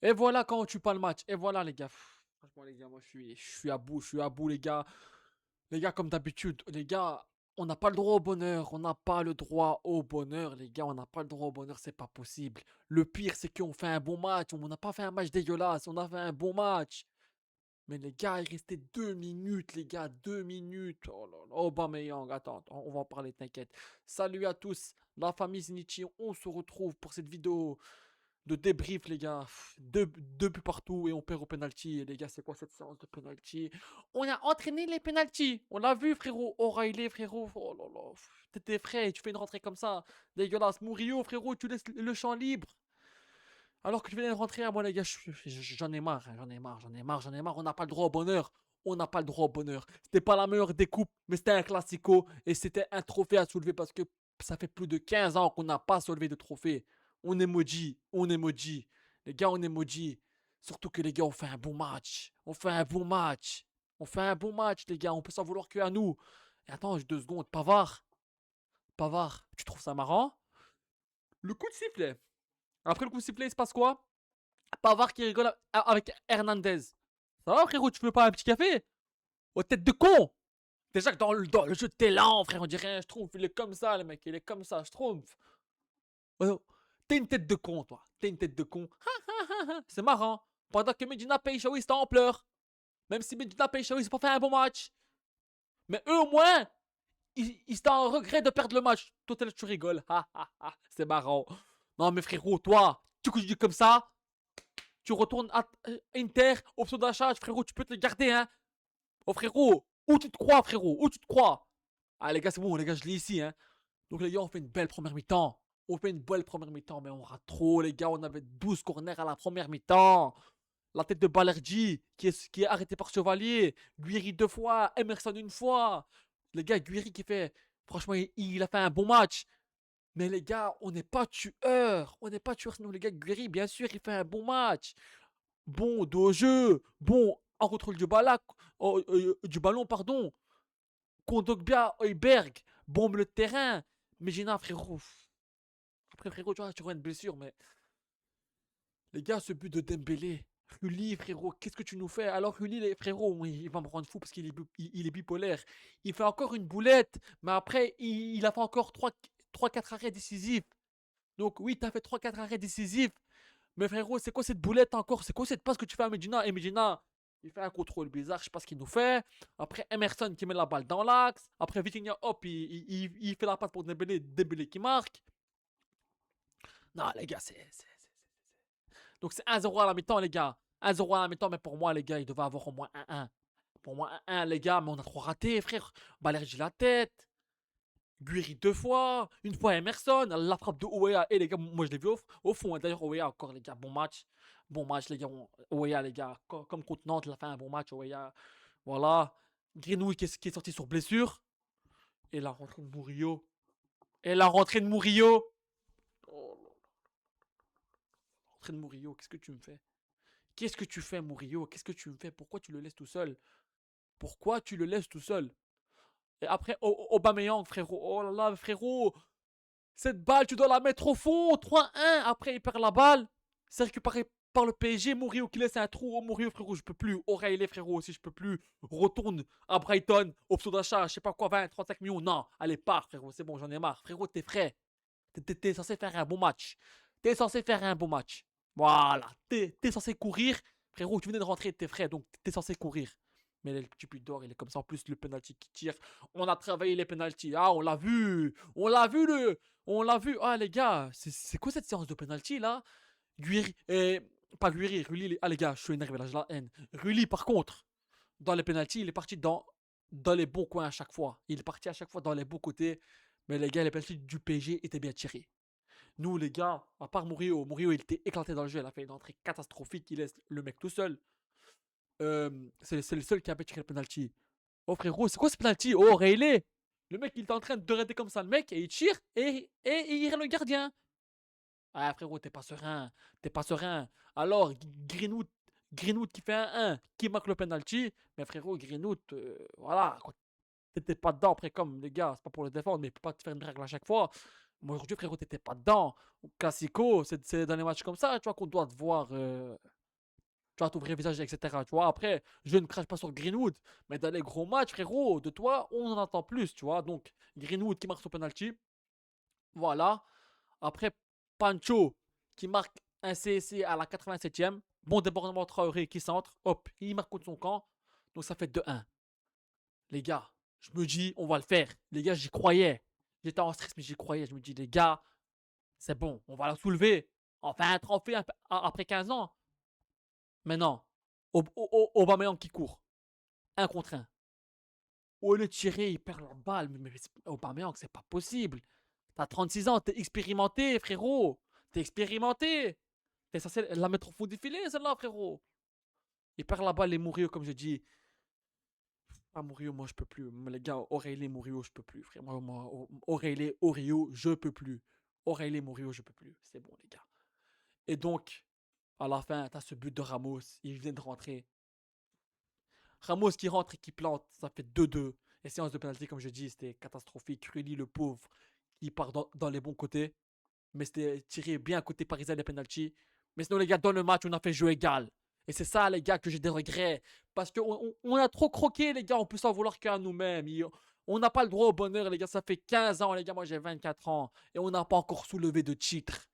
Et voilà quand on tue pas le match. Et voilà, les gars. Franchement, les gars, moi, je suis à bout, les gars. Les gars, comme d'habitude, les gars, on n'a pas le droit au bonheur. On n'a pas le droit au bonheur, les gars. On n'a pas le droit au bonheur, c'est pas possible. Le pire, c'est qu'on fait un bon match. On n'a pas fait un match dégueulasse. On a fait un bon match. Mais les gars, il restait 2 minutes, les gars, 2 minutes. Oh là là, Aubameyang, attends, on va en parler, t'inquiète. Salut à tous, la famille Zinichi, on se retrouve pour cette vidéo de débrief, les gars. Deux buts partout et on perd au penalty. Et les gars, c'est quoi cette séance de penalty? On a entraîné les penalties. On l'a vu, frérot. O'Reilly, frérot. Oh là là. T'étais frais, tu fais une rentrée comme ça. Dégueulasse. Murillo, frérot, tu laisses le champ libre. Alors que tu venais de rentrer, moi les gars, j'en ai marre, hein, j'en ai marre, j'en ai marre, j'en ai marre. On n'a pas le droit au bonheur. On n'a pas le droit au bonheur. C'était pas la meilleure des coupes, mais c'était un classico et c'était un trophée à soulever parce que ça fait plus de 15 ans qu'on n'a pas soulevé de trophée. On est maudit, on est maudit. Les gars, on est maudit. Surtout que les gars, on fait un bon match. On fait un bon match. On fait un bon match, les gars. On peut s'en vouloir que à nous. Et attends, 2 secondes. Pavard. Pavard, tu trouves ça marrant? Le coup de sifflet. Après le coup de sifflet, il se passe quoi? Pavard qui rigole avec Hernandez. Ça va, frérot, tu veux pas un petit café? Aux têtes de con! Déjà que dans le jeu, t'es lent, frère, on dirait un schtroumpf. Il est comme ça, le mec, il est comme ça, schtroumpf. Oh, t'es une tête de con, toi. T'es une tête de con. C'est marrant. Pendant que Medina Peichaoui, c'était en pleurs. Même si Medina Peichaoui, s'est pas fait un bon match. Mais eux, au moins, ils étaient en regret de perdre le match. Toi, tu rigoles. C'est marrant. Non, mais frérot, toi, tu dis comme ça, tu retournes à Inter, option d'achat, frérot, tu peux te le garder, hein. Oh frérot, où tu te crois, frérot? Où tu te crois? Ah les gars, c'est bon, les gars, je l'ai ici, hein. Donc les gars, on fait une belle première mi-temps. On fait une belle première mi-temps, mais on rate trop, les gars. On avait 12 corners à la première mi-temps. La tête de Balerdi, qui est arrêté par Chevalier. Guiri 2 fois, Emerson 1 fois. Les gars, Guiri qui fait... Franchement, il a fait un bon match. Mais les gars, on n'est pas tueurs. On n'est pas tueurs. Sinon, les gars, Guiri, bien sûr, il fait un bon match. Bon dos au jeu, bon en contrôle du ballon, pardon. Kondogbia, Heuberg, bon milieu de terrain. Mais Gina, frérot. Après, frérot, tu vois une blessure, mais les gars, ce but de Dembélé, Rulli, frérot, qu'est-ce que tu nous fais? Alors, Rulli, frérot, il va me rendre fou parce qu'il est bipolaire. Il fait encore une boulette, mais après, il a fait encore 3-4 arrêts décisifs. Donc, oui, t'as fait 3-4 arrêts décisifs. Mais frérot, c'est quoi cette boulette encore? C'est quoi cette passe que tu fais à Medina? Et Medina, il fait un contrôle bizarre, je sais pas ce qu'il nous fait. Après, Emerson qui met la balle dans l'axe. Après, Vitinha, hop, il fait la passe pour Dembélé, Dembélé qui marque. Non, les gars, donc c'est 1-0 à la mi-temps, les gars. 1-0 à la mi-temps, mais pour moi, les gars, il devait avoir au moins 1-1. Pour moi, 1-1, les gars, mais on a trop raté, frère. Balerji la tête. Guiri 2 fois, une fois Emerson, la frappe de Ouéa. Et les gars, moi je l'ai vu au fond. D'ailleurs, Ouéa encore, les gars, bon match. Bon match, les gars. Ouéa, les gars, comme contre Nantes, il a fait un bon match, Ouéa. Voilà. Greenwood qui est sorti sur blessure. Et la rentrée de Murillo. Et la rentrée de Murillo. Oh là là. Rentrée de Murillo, qu'est-ce que tu me fais? Qu'est-ce que tu fais, Murillo? Qu'est-ce que tu me fais? Pourquoi tu le laisses tout seul? Pourquoi tu le laisses tout seul? Et après, Aubameyang, frérot. Oh là là, frérot. Cette balle, tu dois la mettre au fond. 3-1. Après, il perd la balle. C'est récupéré par le PSG. Murillo qui laisse un trou. Oh, Murillo, frérot, je peux plus. O'Reilly, frérot, aussi, je peux plus. Retourne à Brighton. Option d'achat, je sais pas quoi, 20, 35 millions. Non, allez, pars, frérot. C'est bon, j'en ai marre. Frérot, t'es frais. T'es censé faire un bon match. T'es censé faire un bon match. Voilà. T'es censé courir. Frérot, tu venais de rentrer, t'es frais, donc t'es censé courir. Mais le petit but d'or, il est comme ça. En plus, le penalty qui tire. On a travaillé les penalties. Ah, on l'a vu. On l'a vu, On l'a vu. Ah, les gars, c'est quoi cette séance de penalty là? Guiri. Pas Guiri, Rulli. Ah, les gars, je suis énervé là, j'ai la haine. Rulli, par contre, dans les penalties, il est parti dans les bons coins à chaque fois. Il est parti à chaque fois dans les bons côtés. Mais les gars, les penalties du PSG étaient bien tirés. Nous, les gars, à part Murillo, il était éclaté dans le jeu. Il a fait une entrée catastrophique. Il laisse le mec tout seul. C'est le seul qui a pu tirer le penalty. Oh frérot, c'est quoi ce penalty? Oh, Rayleigh! Le mec, il est en train de rater comme ça, le mec, et il tire, et il rate le gardien. Ah frérot, t'es pas serein. T'es pas serein. Alors, Greenwood qui fait un 1, qui marque le penalty. Mais frérot, Greenwood, voilà. T'étais pas dedans. Après, comme les gars, c'est pas pour le défendre, mais il peut pas te faire une règle à chaque fois. Moi, aujourd'hui, frérot, t'étais pas dedans. Classico, c'est dans les matchs comme ça, tu vois, qu'on doit te voir. Tu vas t'ouvrir le visage, etc. Tu vois, après, je ne crache pas sur Greenwood, mais dans les gros matchs, frérot, de toi, on en entend plus, tu vois. Donc, Greenwood qui marque son penalty, voilà. Après, Pancho qui marque un CSC à la 87e. Bon débordement de Traoré qui centre. Hop, il marque contre son camp. Donc ça fait 2-1. Les gars, je me dis, on va le faire. Les gars, j'y croyais. J'étais en stress, mais j'y croyais. Je me dis, les gars, c'est bon, on va la soulever. Enfin, un trophée après 15 ans. Mais non. Aubameyang qui court. Un contre un. Au lieu de tirer, il perd la balle. Mais Aubameyang, c'est pas possible. T'as 36 ans, t'es expérimenté, frérot. T'es expérimenté. T'es censé la mettre au fond du filet, celle-là, frérot. Il perd la balle, les Murillo, comme je dis. Ah, Murillo, moi, je peux plus. Les gars, Aurélie, Murillo, je peux plus, frère. Aurélie, Orio, je peux plus. Aurélie, Murillo, je peux plus. C'est bon, les gars. Et donc, à la fin, t'as ce but de Ramos. Il vient de rentrer. Ramos qui rentre et qui plante, ça fait 2-2. Et séance de pénalty, comme je dis, c'était catastrophique. Rulli, le pauvre, il part dans les bons côtés. Mais c'était tiré bien à côté parisien les penalty. Mais sinon, les gars, dans le match, on a fait jeu égal. Et c'est ça, les gars, que j'ai des regrets. Parce qu'on a trop croqué, les gars. On peut s'en vouloir qu'à nous-mêmes. On n'a pas le droit au bonheur, les gars. Ça fait 15 ans, les gars. Moi, j'ai 24 ans. Et on n'a pas encore soulevé de titre.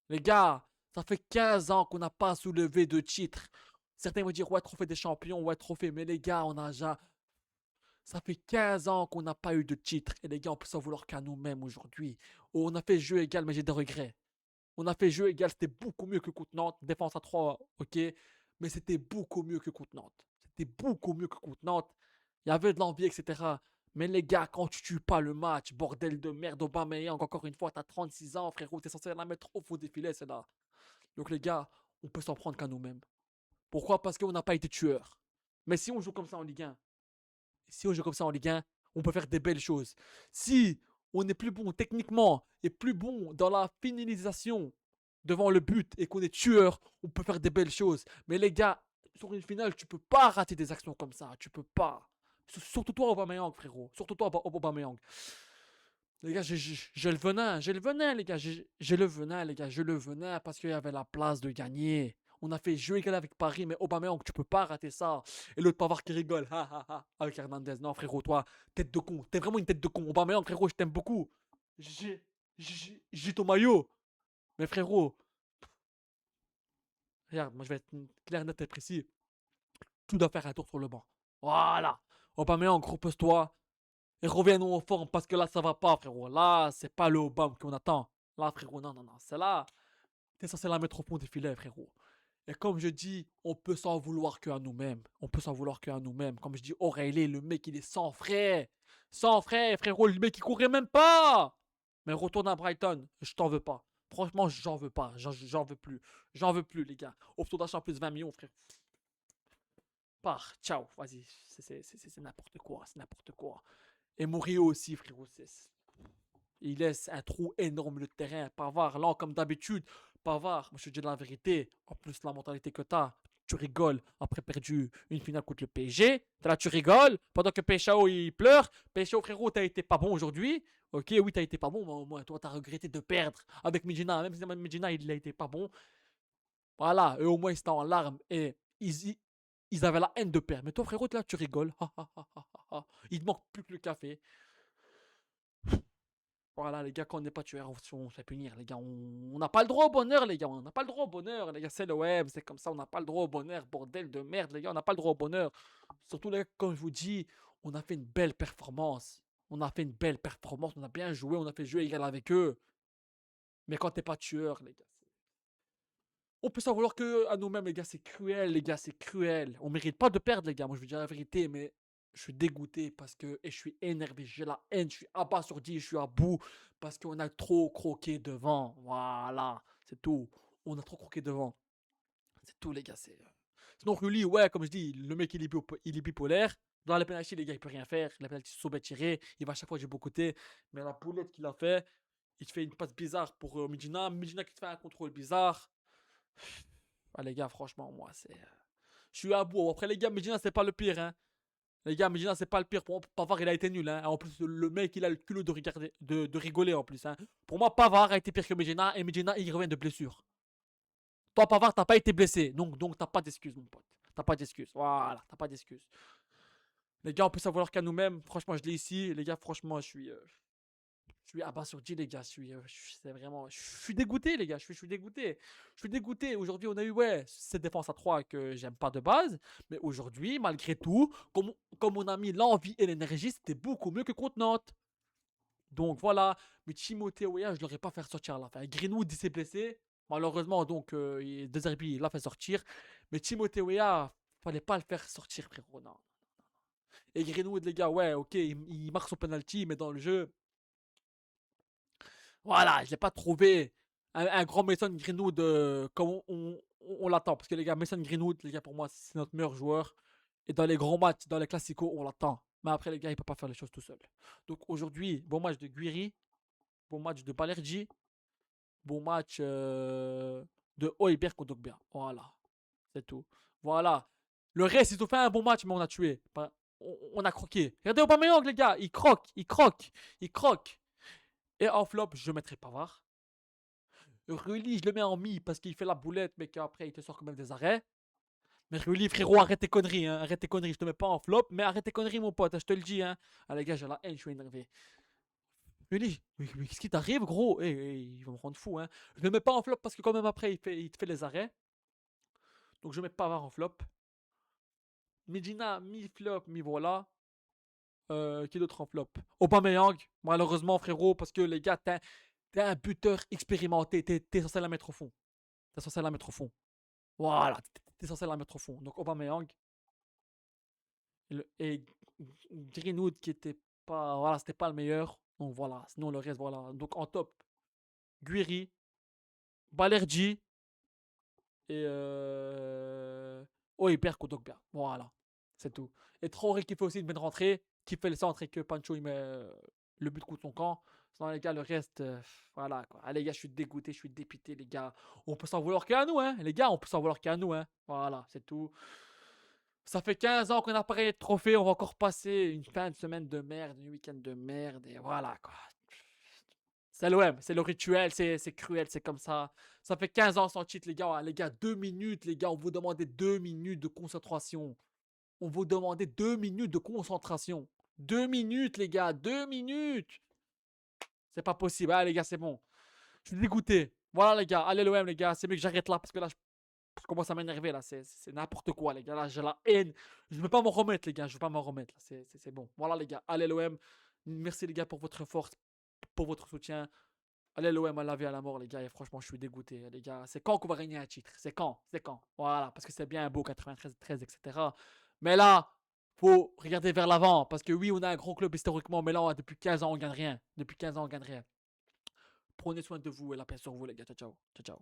Les gars, ça fait 15 ans qu'on n'a pas soulevé de titre. Certains vont dire, ouais, trophée des champions, ouais, trophée. Mais les gars, on a déjà. Ça fait 15 ans qu'on n'a pas eu de titre. Et les gars, on peut s'en vouloir qu'à nous-mêmes aujourd'hui. On a fait jeu égal, mais j'ai des regrets. On a fait jeu égal, c'était beaucoup mieux que contre Nantes. Défense à 3, ok. Mais c'était beaucoup mieux que contre Nantes. C'était beaucoup mieux que contre Nantes. Il y avait de l'envie, etc. Mais les gars, quand tu tues pas le match, bordel de merde, Aubameyang, encore une fois, t'as 36 ans, frérot, t'es censé la mettre au fond des filets, c'est là. Donc les gars, on peut s'en prendre qu'à nous-mêmes. Pourquoi? Parce qu'on n'a pas été tueurs. Mais si on joue comme ça en Ligue 1, si on joue comme ça en Ligue 1, on peut faire des belles choses. Si on est plus bon techniquement et plus bon dans la finalisation devant le but et qu'on est tueur, on peut faire des belles choses. Mais les gars, sur une finale, tu peux pas rater des actions comme ça. Tu peux pas. Surtout toi, Aubameyang, frérot. Surtout toi, Aubameyang. Les gars, j'ai le venin. J'ai le venin, les gars. J'ai le venin, les gars. J'ai le venin parce qu'il y avait la place de gagner. On a fait jeu égal avec Paris, mais Aubameyang, tu peux pas rater ça. Et l'autre Pavard qui rigole, ha ha ha, avec Hernandez. Non, frérot, toi, tête de con. T'es vraiment une tête de con. Aubameyang, frérot, je t'aime beaucoup. J'ai ton maillot. Mais frérot, regarde, moi je vais être clair, net et précis. Tu dois faire un tour sur le banc. Voilà. Aubameyang, repose-toi. Et reviens-nous en forme parce que là, ça va pas, frérot. Là, c'est pas le Aubame qu'on attend. Là, frérot, non, non, non. C'est là. T'es censé la mettre au fond des filets, frérot. Et comme je dis, on peut s'en vouloir qu'à nous-mêmes. On peut s'en vouloir qu'à nous-mêmes. Comme je dis, Aurélie, le mec, il est sans frais. Sans frais, frérot. Le mec, il courait même pas. Mais retourne à Brighton. Je t'en veux pas. Franchement, j'en veux pas. J'en veux plus. J'en veux plus, les gars. Option d'achat plus 20 millions, frère. Pars. Ciao. Vas-y. C'est n'importe quoi. C'est n'importe quoi. Et Murillo aussi, frérot. Il laisse un trou énorme le terrain. Pavard, là, comme d'habitude. Pavard, moi je te dis la vérité. En plus, la mentalité que t'as, tu rigoles après perdu une finale contre le PSG. Là, tu rigoles pendant que Péchao il pleure. Péchao, frérot, t'as été pas bon aujourd'hui. Ok, oui, t'as été pas bon, mais au moins, toi, t'as regretté de perdre avec Medina. Même si Medina, il a été pas bon. Voilà, eux, au moins, ils étaient en larmes et ils avaient la haine de perdre. Mais toi, frérot, là, tu rigoles. Il te manque plus que le café. Voilà, les gars, quand on n'est pas tueur, on se fait punir, les gars. On n'a pas le droit au bonheur, les gars. On n'a pas le droit au bonheur, les gars. C'est le web, c'est comme ça. On n'a pas le droit au bonheur, bordel de merde, les gars. On n'a pas le droit au bonheur. Surtout, les gars, comme je vous dis, on a fait une belle performance. On a fait une belle performance. On a bien joué. On a fait jouer égal avec eux. Mais quand t'es pas tueur, les gars, on peut s'en vouloir que à nous-mêmes, les gars. C'est cruel, les gars. C'est cruel. On mérite pas de perdre, les gars. Moi, je veux dire la vérité, mais je suis dégoûté parce que et je suis énervé, j'ai la haine, je suis abasourdi, je suis à bout parce qu'on a trop croqué devant. Voilà, c'est tout. On a trop croqué devant. C'est tout, les gars. Sinon, Rulli, ouais, comme je dis, le mec, il est bipolaire. Dans les pénaltys, les gars, il peut rien faire. Les pénaltys sont bien tirés. Il va à chaque fois du beau côté. Mais la boulette qu'il a fait, il te fait une passe bizarre pour Medina. Medina qui te fait un contrôle bizarre. Ah, les gars, franchement, moi, je suis à bout. Après, les gars, Medina, c'est pas le pire, hein. Les gars, Medina, c'est pas le pire. Pour moi, Pavard, il a été nul. Hein. En plus, le mec, il a le culot de, regarder, de rigoler en plus. Hein. Pour moi, Pavard a été pire que Medina et Medina, il revient de blessure. Toi, Pavard, t'as pas été blessé. Donc t'as pas d'excuses, mon pote. T'as pas d'excuses. Voilà, t'as pas d'excuses. Les gars, on peut savoir qu'à nous-mêmes. Franchement, je l'ai ici. Les gars, franchement, je suis abasourdi, les gars. C'est vraiment. Je suis dégoûté, les gars. Je suis dégoûté. Je suis dégoûté. Aujourd'hui, on a eu, ouais, cette défense à 3 que j'aime pas de base. Mais aujourd'hui, malgré tout, comme on a mis l'envie et l'énergie, c'était beaucoup mieux que contre Nantes. Donc voilà. Mais Timothée Weah, je l'aurais pas fait sortir à la fin. Greenwood, il s'est blessé. Malheureusement, donc, Deserbi, il l'a fait sortir. Mais Timothée Weah, fallait pas le faire sortir, frérot. Non. Et Greenwood, les gars, ouais, ok, il marque son penalty, mais dans le jeu, voilà, je l'ai pas trouvé un grand Mason Greenwood comme on l'attend. Parce que les gars, Mason Greenwood, les gars, pour moi, c'est notre meilleur joueur. Et dans les grands matchs, dans les classicos, on l'attend. Mais après, les gars, il peut pas faire les choses tout seul. Donc aujourd'hui, bon match de Guiri, bon match de Balerji, bon match de Højbjerg contre Dogbia. Voilà, c'est tout. Voilà. Le reste, ils ont fait un bon match, mais on a tué. On a croqué. Regardez Aubameyang, les gars, il croque, il croque, il croque. Et en flop, je mettrai Pavard. Rulli, je le mets en mi parce qu'il fait la boulette, mais qu'après, il te sort quand même des arrêts. Mais Rulli, frérot, arrête tes conneries, hein. Arrête tes conneries. Je te mets pas en flop, mais arrête tes conneries, mon pote. Je te le dis, hein. Ah, les gars, j'ai la haine, je suis énervé. Rulli, mais qu'est-ce qui t'arrive, gros? Il va me rendre fou, hein. Je le mets pas en flop parce que quand même après, il te fait les arrêts. Donc je mets Pavard en flop. Medina, mi-flop, mi-voilà. Qui d'autre en flop? Aubameyang, malheureusement, frérot, parce que les gars, t'es un buteur expérimenté. T'es censé la mettre au fond. T'es censé la mettre au fond. Voilà, t'es censé la mettre au fond. Donc Aubameyang et Greenwood qui était pas, voilà, c'était pas le meilleur. Donc voilà, sinon le reste, voilà. Donc en top, Guiri, Balerji et Højbjerg ou Dogbia. Voilà, c'est tout. Et Traoré qui fait aussi une bonne rentrée, qui fait le centre et que Pancho il met le but contre son camp. Sinon les gars, le reste, voilà quoi. Ah, les gars, je suis dégoûté, je suis dépité les gars. On peut s'en vouloir qu'à nous, hein. Les gars, on peut s'en vouloir qu'à nous, hein. Voilà, c'est tout. Ça fait 15 ans qu'on n'a pas gagné de trophée, on va encore passer une fin de semaine de merde, un week-end de merde, et voilà quoi. C'est l'OM, c'est le rituel, c'est cruel, c'est comme ça. Ça fait 15 ans sans titre, les gars. Les gars, 2 minutes, les gars, on vous demandait 2 minutes de concentration. On vous demandait 2 minutes de concentration. 2 minutes, les gars, 2 minutes. C'est pas possible, ah, les gars, c'est bon. Je suis dégoûté. Voilà, les gars, allez l'OM, les gars, c'est mieux que j'arrête là parce que là, je commence à m'énerver là, c'est n'importe quoi les gars, là j'ai la haine, je ne veux pas m'en remettre les gars, je veux pas m'en remettre, c'est bon. Voilà les gars, allez l'OM, merci les gars pour votre force, pour votre soutien, allez l'OM à la vie à la mort les gars, et franchement je suis dégoûté les gars, c'est quand qu'on va gagner un titre, c'est quand, voilà, parce que c'est bien beau 93, 13, etc. Mais là, faut regarder vers l'avant, parce que oui on a un gros club historiquement, mais là depuis 15 ans on gagne rien, depuis 15 ans on gagne rien. Prenez soin de vous et la paix sur vous les gars, ciao ciao, ciao ciao.